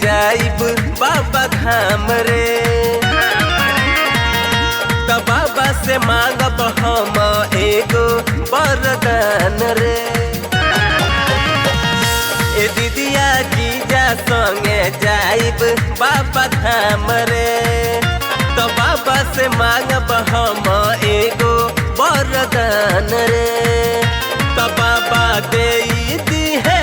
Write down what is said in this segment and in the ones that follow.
जाइब बाबा धाम रे। त बाबा से मांगब हम एगो वरदान रे। ए दीदिया जीजा संगे जाइब बाबा धाम रे। त बाबा से मांगब हम एगो वरदान रे। त बाबा दे दी है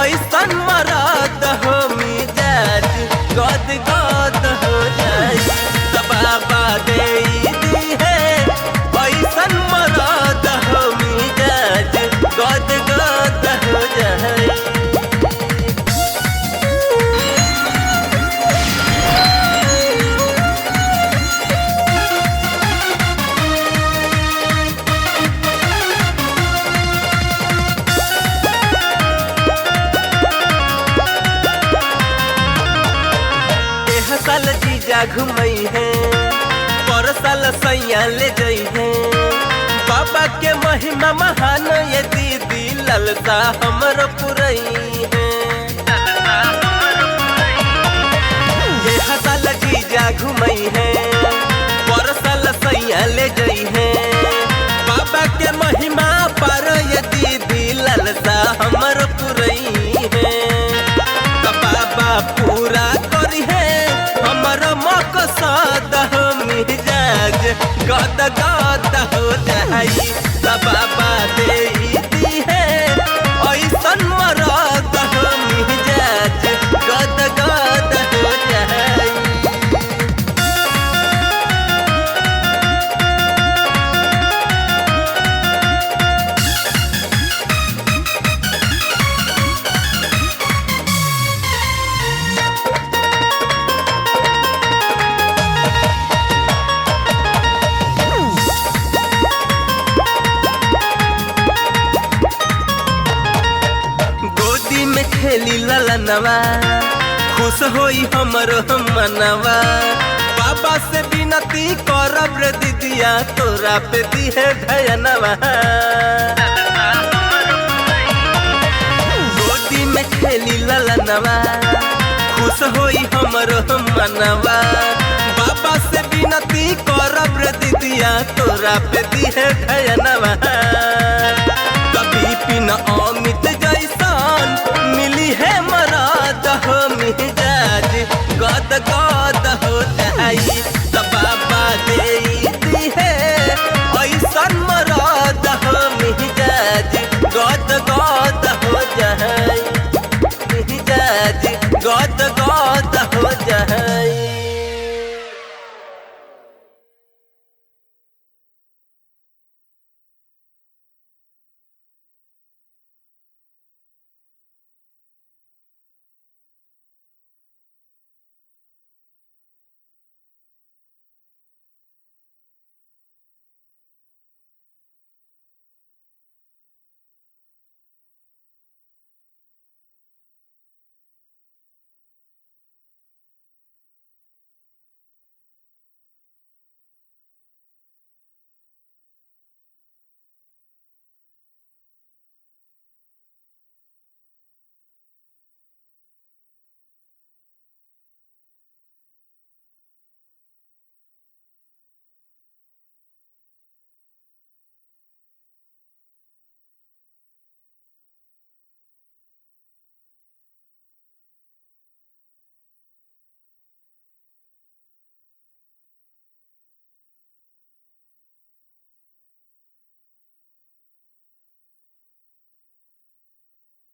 ऐसन मरद हो मिजाज गद गद हो जाए। त बाबा दे दी है ऐसन मरद हो मिजाज गद गद हो जाए। साल जीजा घुमई है पर साल सैया ले जई है। बाबा के महिमा महान ये दीदी ललसा हमर पुरई है। ये साल जीजा घुमई है पर साल सैया ले जई है। बाबा के महिमा पर ये दीदी ललसा हमर पुरई है। बाबा पूरा करी है हमर मकसद हो मिजाज गद गद हो जाई। त बाबा दे दी है ऐसन मरद हो मिजाज गद गद हो जाई। खेली ललनवा खुश होई हमरो मनवा। बाबा से विनती करब रे दीदिया तोरा पे दी है धयनवा। गोदी में खेली ललनवा खुश होई हमरो मनवा। बाबा से विनती करब रे दीदिया तोरा पे दी है धयनवा। कभी पिन अमित जैसन मिली है मरद हो मिजाज गद गद हो जाई। त बाबा दे दी है ऐसन मरद हो मिजाज गद गद हो जाई। मिजाज गद गद